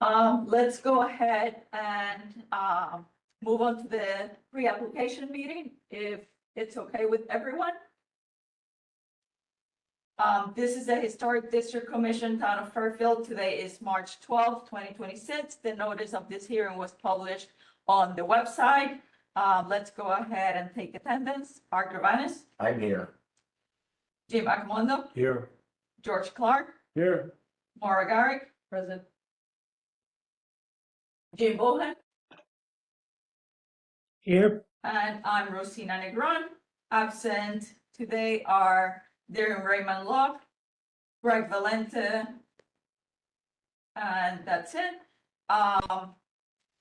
Let's go ahead and move on to the pre-application meeting, if it's okay with everyone. This is the Historic District Commission, Town of Fairfield. Today is March 12th, 2026. The notice of this hearing was published on the website. Let's go ahead and take attendance. Art Gravanis, I'm here. Jim Akamondo, Here. George Clark, Here. Maura Garrick, present. Jim Bohan, Here. and I'm Rosina Negron. Absent today are Darren Raymond Locke, Greg Valente, and that's it.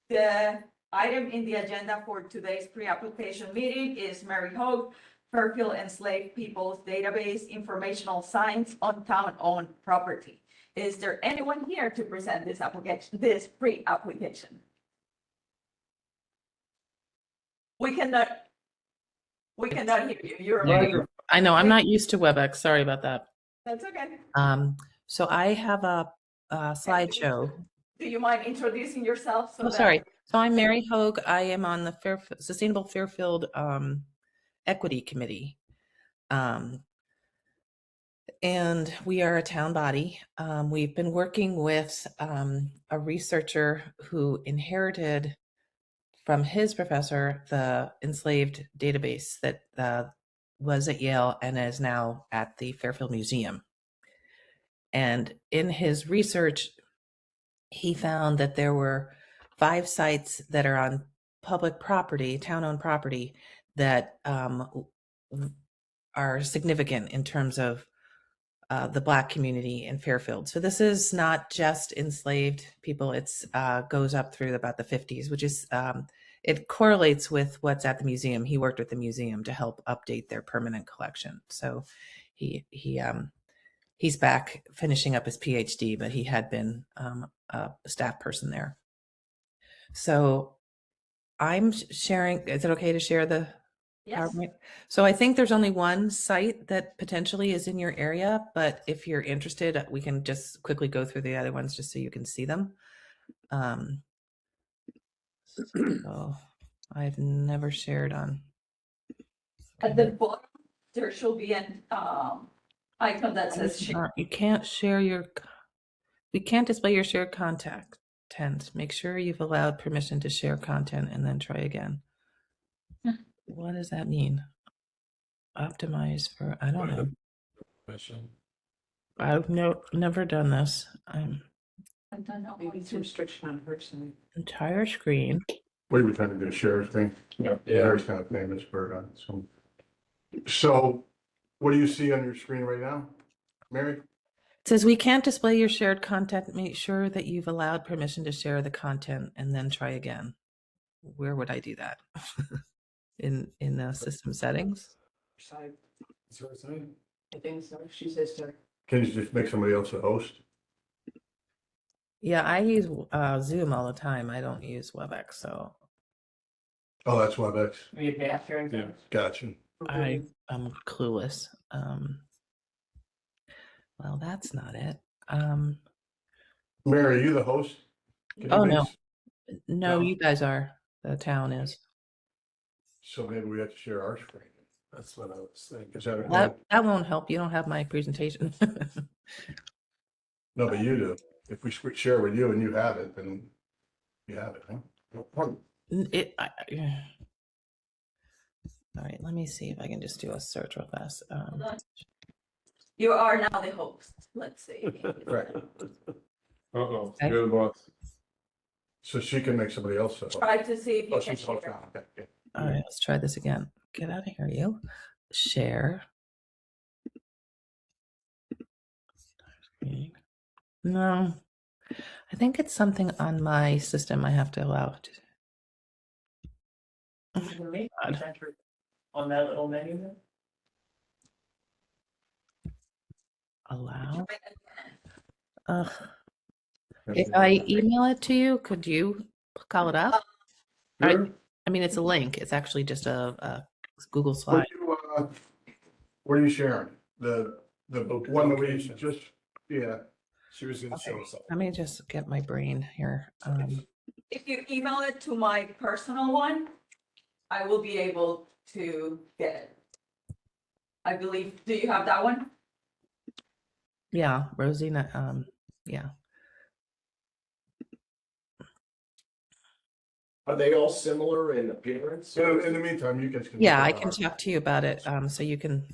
The item in the agenda for today's pre-application meeting is Mary Hogue, Fairfield Enslaved Peoples Database Informational Signs on Town-Owned Property. Is there anyone here to present this application, this pre-application? We cannot hear you. You're Yeah, I know, I'm not used to WebEx, sorry about that. That's okay. So I have a slideshow. Do you mind introducing yourself? Oh, sorry. So I'm Mary Hogue. I am on the Sustainable Fairfield Equity Committee. And we are a town body. We've been working with a researcher who inherited from his professor the enslaved database that was at Yale and is now at the Fairfield Museum. And in his research, he found that there were 5 sites that are on public property, town-owned property, that are significant in terms of the Black community in Fairfield. So this is not just enslaved people. It's goes up through about the 50s, which is it correlates with what's at the museum. He worked with the museum to help update their permanent collection. So he's back finishing up his PhD, but he had been a staff person there. So I'm sharing. Is it okay to share the PowerPoint? So I think there's only one site that potentially is in your area, but if you're interested, we can just quickly go through the other ones just so you can see them. So I've never shared on. At the bottom, there should be an icon that says share. You can't share your. We can't display your shared content. Make sure you've allowed permission to share content and then try again. What does that mean? Optimize for, I don't know. I've never done this. I don't know. Maybe it's a restriction on her side. Entire screen. What are we trying to do, share thing? Yeah. Mary's kind of famous for so what do you see on your screen right now, Mary? It says we can't display your shared content. Make sure that you've allowed permission to share the content and then try again. Where would I do that? in the system settings? Side. I think so. She says so. Can you just make somebody else a host? Yeah, I use Zoom all the time. I don't use WebEx, so Oh, that's WebEx. We have half here. Yeah, gotcha. I'm clueless. Well, that's not it. Mary, are you the host? Can you Oh, make no. s- No, No. you guys are. The town is. So maybe we have to share our screen. That's what I was thinking. Is that That won't help. You don't have my presentation. no, but you do. If we share with you and you have it, then you have it, huh? All right, let me see if I can just do a search real fast. You are now the host. Let's see. Right. Uh-oh, Okay. you're the boss. So she can make somebody else a host. Try to see if you Oh, can she's the host share. now. Okay, okay. All right, let's try this again. Get out of here, you. Share. No, I think it's something on my system I have to allow. On that little menu there? Allow. If I email it to you, could you call it up? Sure. I mean, it's a link. It's actually just a Google slide. What are you sharing? The one that we Location. just, yeah. She was gonna show us all. Let me just get my brain here. If you email it to my personal one, I will be able to get it. I believe, do you have that one? Yeah, Rosina. Yeah. Are they all similar in appearance? So in the meantime, you guys can. Yeah, look I at can ours. talk to you about it. So you can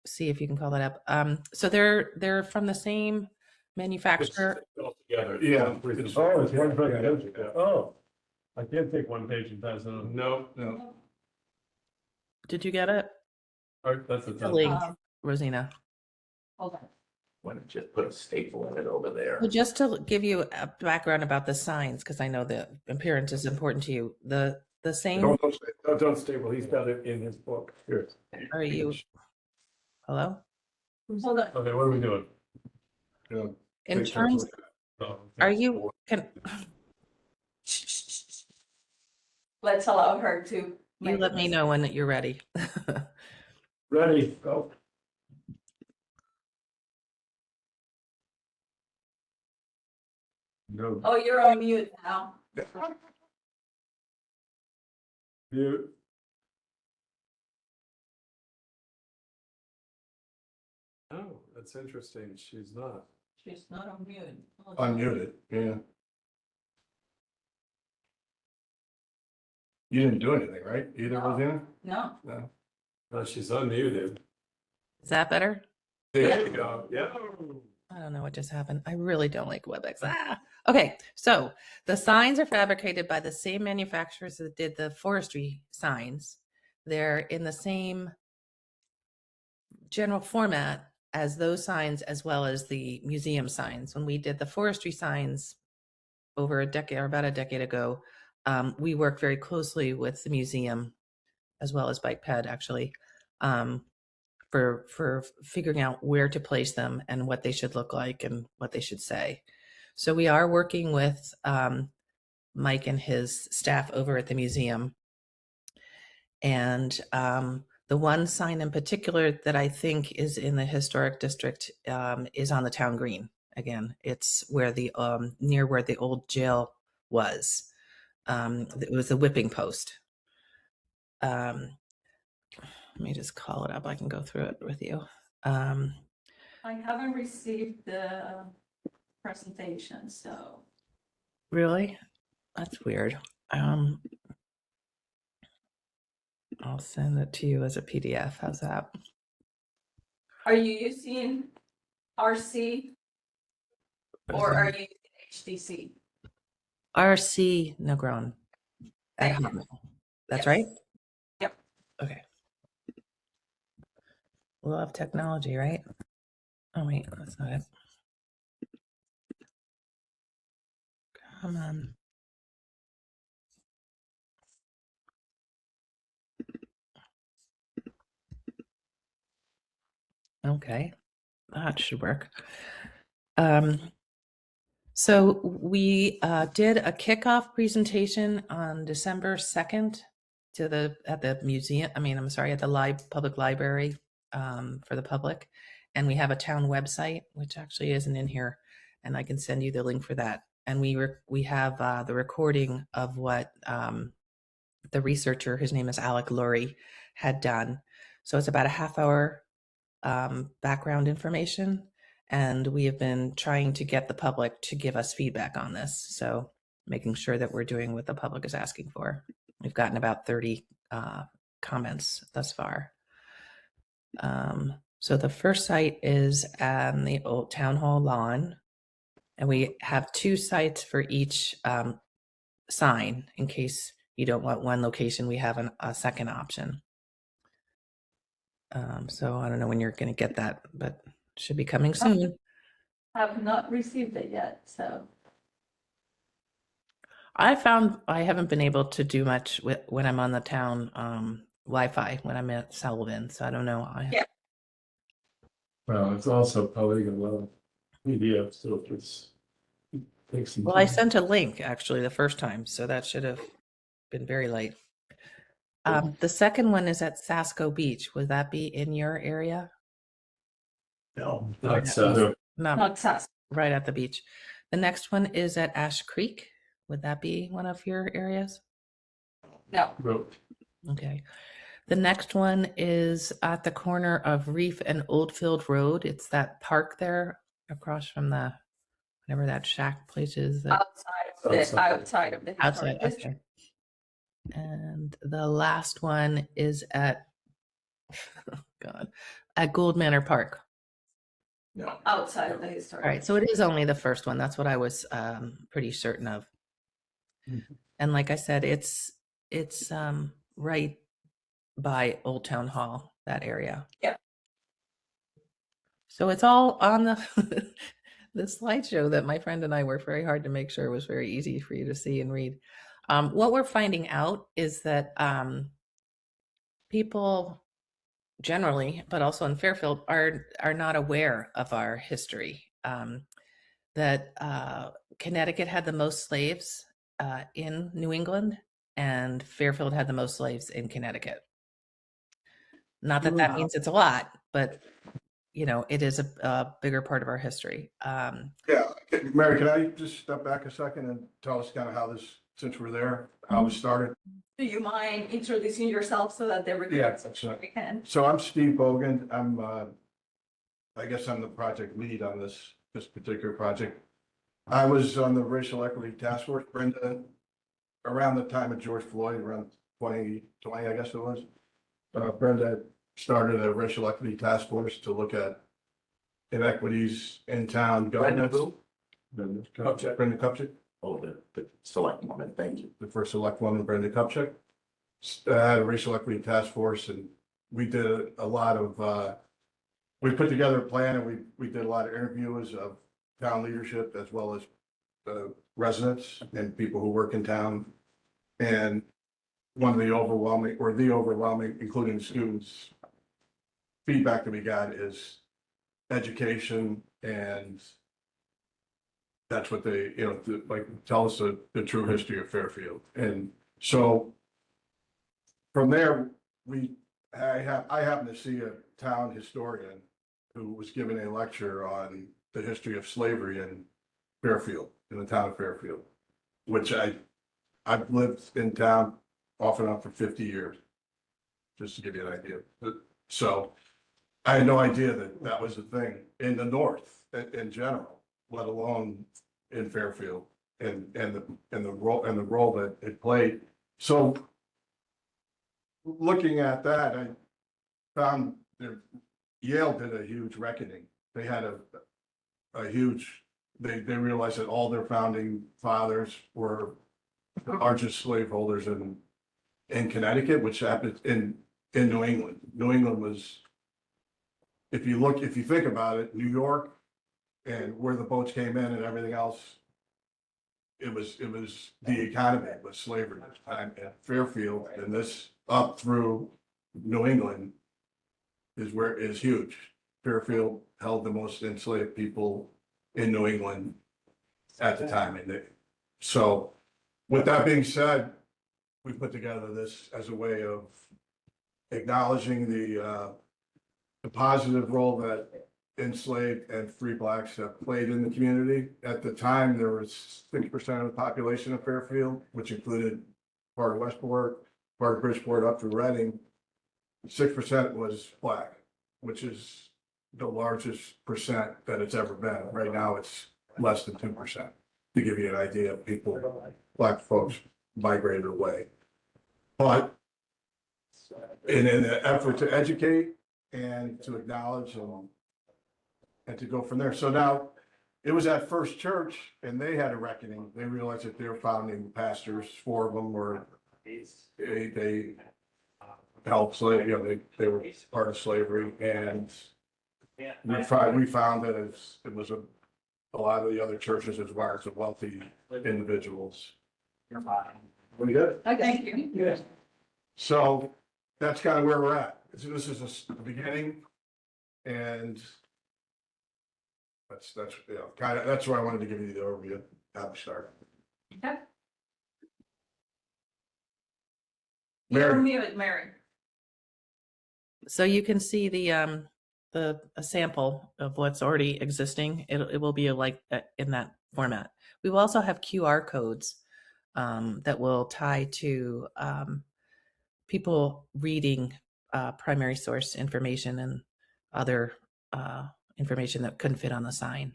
see if you can call that up. So they're from the same manufacturer. All together. Yeah. Oh, it's one page. Oh, I can't take one page and pass it on. No, No, Did you get it? that's a The tough. link, Um, Rosina. Hold on. Why don't you just put a staple in it over there? Well, just to give you a background about the signs, because I know the appearance is important to you. The same. Don't staple, he's got it in his book. Here. Are you? Hello. Hold on. Okay, what are we doing? yeah. In Take terms, turns. Oh, are okay. you? Can Let's allow her to. you make let me this. know when you're ready? Ready, go. No. Oh, you're on mute now. Mute. Oh, that's interesting, she's not. She's not on mute. Hold on. Unmuted, yeah. You didn't do anything, right? Either, No. Rosanna? No. No. No, she's unmuted. Is that better? There you go, yeah. I don't know what just happened. I really don't like WebEx. Okay, so the signs are fabricated by the same manufacturers that did the forestry signs. They're in the same general format as those signs, as well as the museum signs. When we did the forestry signs over a decade or about a decade ago, we worked very closely with the museum as well as Bike Ped, actually, for figuring out where to place them and what they should look like and what they should say. So we are working with Mike and his staff over at the museum. And the one sign in particular that I think is in the historic district is on the town green. Again, it's where the near where the old jail was. It was a whipping post. Let me just call it up. I can go through it with you. I haven't received the presentation, so. Really? That's weird. I'll send it to you as a PDF. How's that? Are you using RC or are you using HTC? RC Negron. At Thank you. Hotmail. That's Yes. right? Yep. Okay. Love technology, right? Oh, wait, that's not it. Come on. Okay, that should work. So we did a kickoff presentation on December 2nd at the museum. I'm sorry, at the public library for the public. And we have a town website, which actually isn't in here. And I can send you the link for that. And we have the recording of what the researcher, his name is Alec Lurie, had done. So it's about a half hour background information. And we have been trying to get the public to give us feedback on this. So making sure that we're doing what the public is asking for. We've gotten about 30 comments thus far. So the first site is on the old town hall lawn. And we have 2 sites for each sign. In case you don't want one location, we have a second option. So I don't know when you're going to get that, but it should be coming soon. Have not received it yet, so. I found I haven't been able to do much when I'm on the town Wi-Fi when I'm at Sullivan, so I don't know. Yeah. Well, it's also probably a lot of PDF, so it's. Takes some Well, I time. sent a link actually the first time, so that should have been very late. The second one is at Sasko Beach. Would that be in your area? No, Not not so. No, Not SAS. right at the beach. The next one is at Ash Creek. Would that be one of your areas? No, Well, Okay. The next one is at the corner of Reef and Oldfield Road. It's that park there across from the whatever that shack place is. That outside of the outside. historic district. Okay. And the last one is at oh God, at Gould Manor Park. Outside of the historic. All right, so it is only the first one. That's what I was pretty certain of. Mhm. And like I said, it's right by Old Town Hall, that area. Yeah. So it's all on the the slideshow that my friend and I worked very hard to make sure it was very easy for you to see and read. What we're finding out is that people generally, but also in Fairfield, are not aware of our history. That Connecticut had the most slaves in New England, and Fairfield had the most slaves in Connecticut. Not that that means it's a lot, but you know, it is a bigger part of our history. Yeah, Mary, can I just step back a second and tell us kind of how this, since we're there, how it started? Do you mind introducing yourself so that they Yeah, that's right. we can? So I'm Steve Bogan. I guess I'm the project lead on this particular project. I was on the Racial Equity Task Force, Brenda, around the time of George Floyd, around 2020, I guess it was. Brenda started a Racial Equity Task Force to look at inequities in town governance. Brenda Kupchak, Oh, the select woman, thank you. the first select woman, Brenda Kupchak. Had a Racial Equity Task Force, and we did a lot of, we put together a plan, and we did a lot of interviews of town leadership as well as residents and people who work in town. And one of the overwhelming, including the students, feedback that we got is education, and that's what they, like, tell us the true history of Fairfield. And so from there, I happened to see a town historian who was giving a lecture on the history of slavery in Fairfield, in the town of Fairfield, which I've lived in town off and on for 50 years, just to give you an idea. So I had no idea that that was a thing in the North in general, let alone in Fairfield, and the role that it played. So looking at that, I found that Yale did a huge reckoning. They had a huge, they realized that all their founding fathers were the largest slaveholders in Connecticut, which happened in New England. New England was, if you think about it, New York and where the boats came in and everything else, it was the economy was slavery at the time. And Fairfield and this up through New England is huge. Fairfield held the most enslaved people in New England at the time. And so with that being said, we put together this as a way of acknowledging the positive role that enslaved and free blacks have played in the community. At the time, there was 6% of the population of Fairfield, which included part of Westport, part of Bridgeport up through Reading. 6% was black, which is the largest percent that it's ever been. Right now, it's less than 2%, to give you an idea of people, black folks migrated away. But in an effort to educate and to acknowledge and to go from there. So now it was at First Church, and they had a reckoning. They realized that their founding pastors, 4 of them were, they helped slave, they were part of slavery, and we found that it was a lot of the other churches as well as the wealthy individuals. We good? Thank you. Yes. So that's kind of where we're at. This is the beginning, and that's kind of, that's why I wanted to give you the overview, how we start. Okay. Mary. You're muted, Mary. So you can see the a sample of what's already existing. It will be like in that format. We will also have QR codes that will tie to people reading primary source information and other information that couldn't fit on the sign.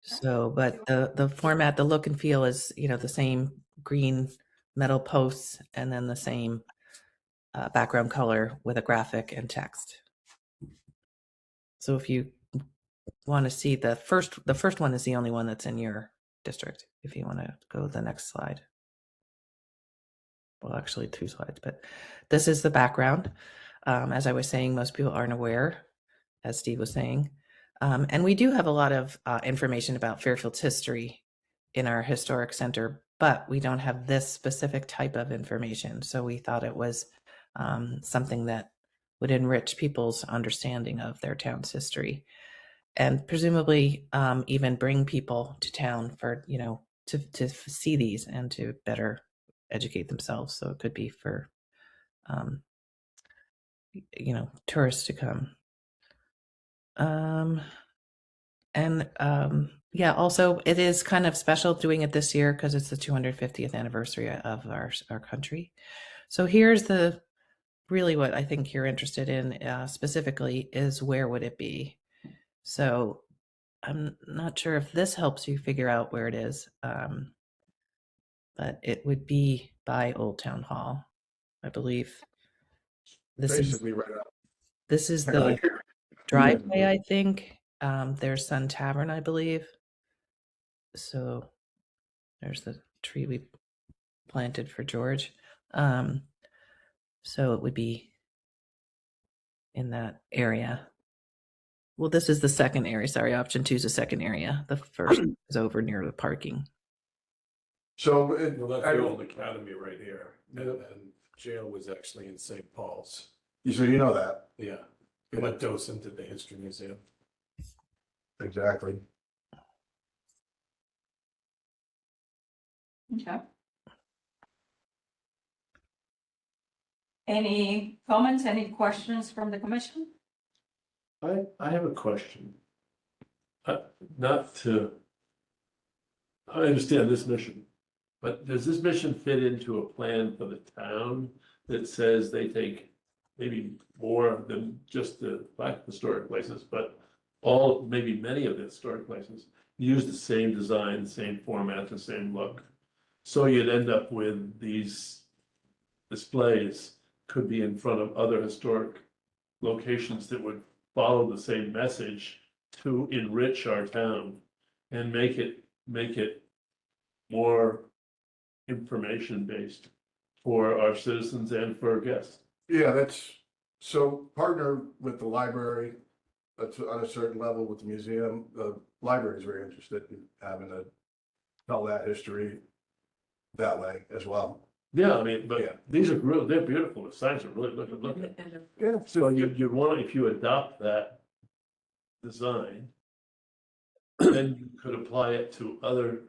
So, but the format, the look and feel is, you know, the same green metal posts and then the same background color with a graphic and text. So if you want to see the first one is the only one that's in your district. If you want to go to the next slide. Well, actually 2 slides, but this is the background. As I was saying, most people aren't aware, as Steve was saying. And we do have a lot of information about Fairfield's history in our historic center, but we don't have this specific type of information. So we thought it was something that would enrich people's understanding of their town's history, and presumably even bring people to town for, you know, to see these and to better educate themselves. So it could be for, you know, tourists to come. Yeah, also it is kind of special doing it this year because it's the 250th anniversary of our country. So here's the really what I think you're interested in specifically is where would it be? So I'm not sure if this helps you figure out where it is, but it would be by Old Town Hall, I believe. This Basically right out. is the Right here. driveway, I think. There's Sun Tavern, I believe. So there's the tree we planted for George. So it would be in that area. Well, this is the second area. Sorry, option 2 is the second area. The first is over near the parking. So Well, that's I the don't- old academy right here, and jail was actually in St. Paul's. so you know that, Yeah, I went docent at the History Museum. exactly. Okay. Any comments, any questions from the commission? I have a question. Not to, I understand this mission, but does this mission fit into a plan for the town that says they take maybe more than just the Black historic places, but all, maybe many of the historic places, use the same design, same format, the same look? So you'd end up with these displays could be in front of other historic locations that would follow the same message to enrich our town and make it more information based for our citizens and for our guests. Yeah, that's, so partner with the library, that's on a certain level with the museum. The library is very interested in having to tell that history that way as well. Yeah, I mean, Yeah. but these are really, they're beautiful. The signs are really looking. Yeah. So you'd want, if you adopt that design, then you could apply it to other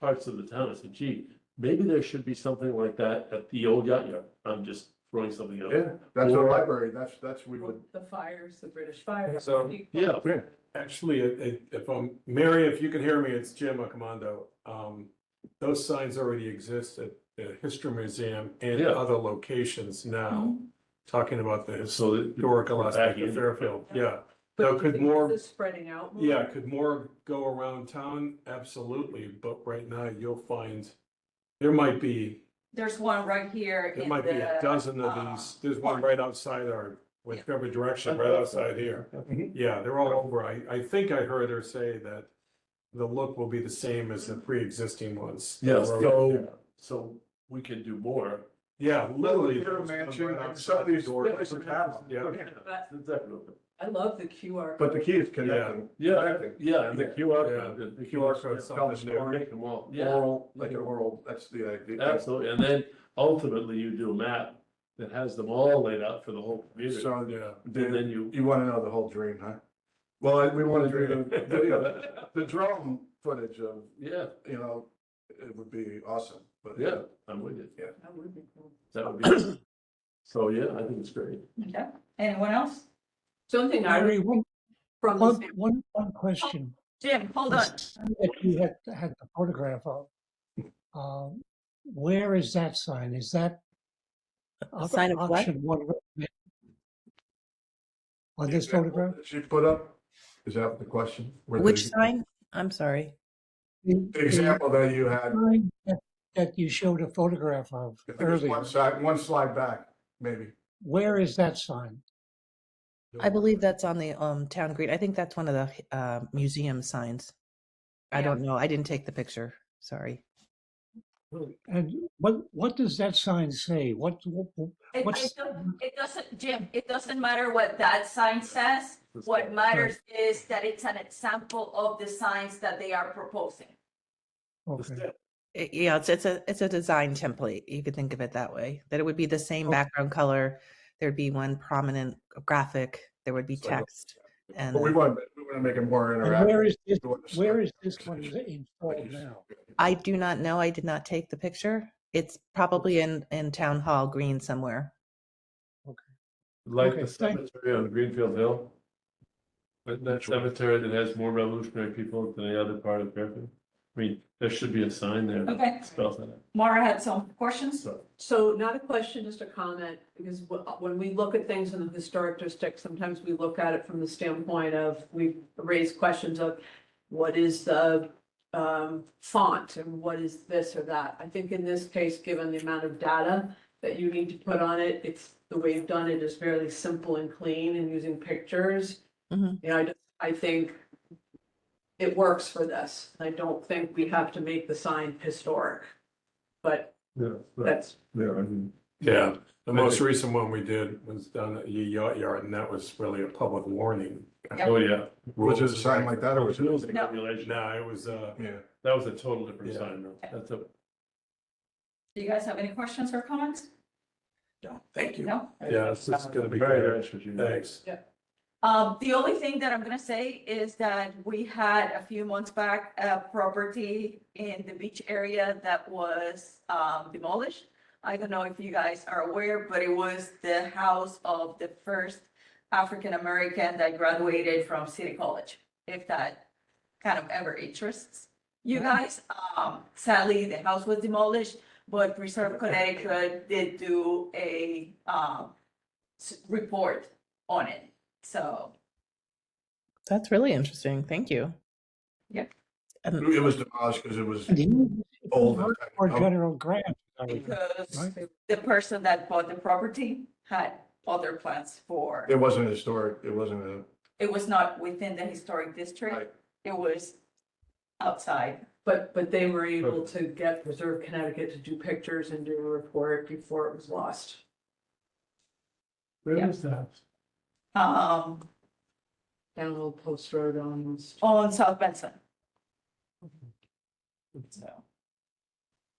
parts of the town. I said, gee, maybe there should be something like that at the old yacht yard. I'm just throwing something out. Yeah, that's a Or- library, that's, we would, The fires, the British fire. So- Yeah, yeah. Actually, if Mary, if you can hear me, it's Jim Accomando. Those signs already exist at the History Museum and Yeah. other locations now, talking about the so that. historical aspect Back in. of Fairfield, yeah. But Now, you could think more- this is spreading out more? Yeah, could more go around town? Absolutely, but right now you'll find, there might be, There's one right here. there in might be a the, dozen of these. There's one right outside our, whichever direction, right outside here. Yeah, they're all over. I think I heard her say that the look will be the same as the pre-existing ones. Yeah, Yeah. so we can do more. Yeah, literally. Little there's mansion, one right and outside some of the these door. places have them. Yeah. Definitely. I love the QR. But the key is connecting. Yeah, yeah, and the QR Yeah. code, the QR QR code's code. Tell the something new. story, Make them all, yeah, oral, like an oral, that's the idea. absolutely. And then ultimately you do a map that has them all laid out for the whole community. So, Yeah. And then you wanna know the whole dream, huh? Well, we wanna do the video, the drone footage of, Yeah, you know, it would be awesome, but. yeah, I'm with you. That would be cool. That would be, So, yeah, I think it's great. Okay, anyone else? Something I Larry, would from one, the, one question. Jim, hold The on. sign that you had the photograph of, where is that sign? Is that sign of what? option one on this photograph? That she put up, is that the question? Where Which the- sign? I'm sorry. The example that you had, sign that you showed a photograph of I think it's earlier, one slide back, maybe. where is that sign? I believe that's on the town green. I think that's one of the museum signs. I Yeah. don't know. I didn't take the picture. Sorry. And what does that sign say? What's, It doesn't, Jim, it doesn't matter what that sign says. What matters is that it's an example of the signs that they are proposing. okay, Yeah, it's a design template. You could think of it that way. That it would be the same Okay. background color. There'd be one prominent graphic. There would be It's like a- text. And But we want to make it more and interactive. where is this one installed now? I do not know. I did not take the picture. It's probably in Town Hall Green somewhere. Like Okay, the thank- cemetery on Greenfield Hill. But that cemetery that has more revolutionary people than the other part of Fairfield. I mean, there should be a sign there Okay. that spells that out. Mara had some questions? So, so not a question, just a comment, because when we look at things in the historic district, sometimes we look at it from the standpoint of, we raise questions of what is the font and what is this or that. I think in this case, given the amount of data that you need to put on it, it's, the way you've done it is fairly simple and clean and using pictures. Mhm. You know, I think it works for this. I don't think we have to make the sign historic, but yeah, that's, yeah, I mean. Yeah, the most recent one we did was done at Ye Yacht Yard, and that was really a public warning. Oh, yeah. Was it a sign like that or was it? Rules and No. regulations. No, it was, Yeah. That was a total different Yeah. sign, though. That's a, Do you guys have any questions or comments? No, thank you. No? yeah, it's just gonna be very great. nice what you did. Thanks. The only thing that I'm gonna say is that we had a few months back, a property in the beach area that was demolished. I don't know if you guys are aware, but it was the house of the first African American that graduated from City College, if that kind of ever interests you guys. Sadly, the house was demolished, but Preserve Connecticut did do a report on it. So, That's really interesting. Thank you. Yeah. It was demolished because it was And he old. for general grant. because Right. the person that bought the property had other plans for, It wasn't historic, it wasn't a, it was not within the historic district. Right. It was outside. but they were able to get Preserve Connecticut to do pictures and do a report before it was lost. Where Yeah. is that? Down Old Post Road almost. On South Benson. So.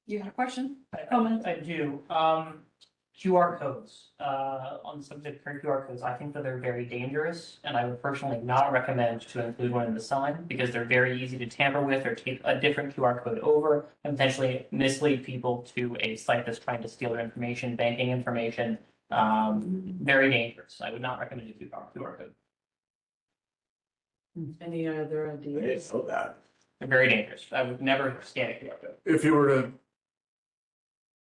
You had a question? Comment? I do. QR codes, on the subject of QR codes, I think that they're very dangerous, and I would personally not recommend to include one in the sign because they're very easy to tamper with or take a different QR code over and potentially mislead people to a site that's trying to steal their information, banking information. Very dangerous. I would not recommend a QR code. Any other I ideas? didn't know that. They're very dangerous. I would never scan a QR code. if you were to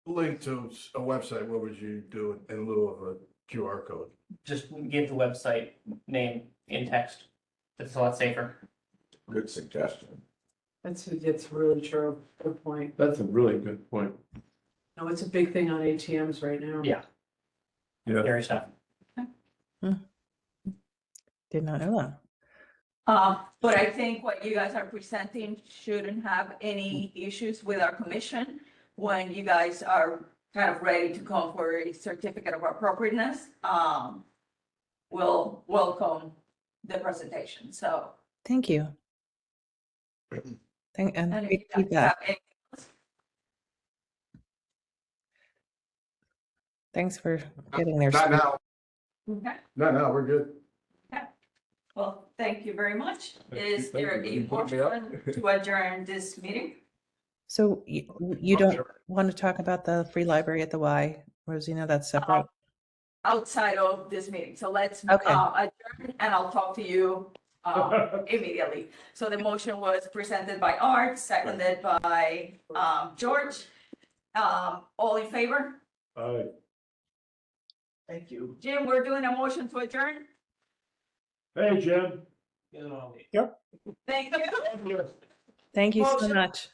link to a website, what would you do in lieu of a QR code? Just give the website name in text. That's a lot safer. Good suggestion. It's really true. Good point. That's a really good point. No, it's a big thing on ATMs right now. Yeah. Yeah. Scary stuff. Did not know that. But I think what you guys are presenting shouldn't have any issues with our commission when you guys are kind of ready to come for a certificate of appropriateness. We'll welcome the presentation, so. Thank you. And and if great you guys feedback. have any- Thanks for getting there. Not now, Okay, no, we're good. well, thank you very much. Is Thank there you. a You put me up. motion to adjourn this meeting? So you don't want to talk about the free library at the Y, Rosina? That's separate. outside of this meeting. So let's Okay. adjourn and I'll talk to you immediately. So the motion was presented by Art, seconded by George. All in favor? Aye. Thank you. Jim, we're doing a motion to adjourn. Hey, Jim. Thank you. Thank you so Motion. much.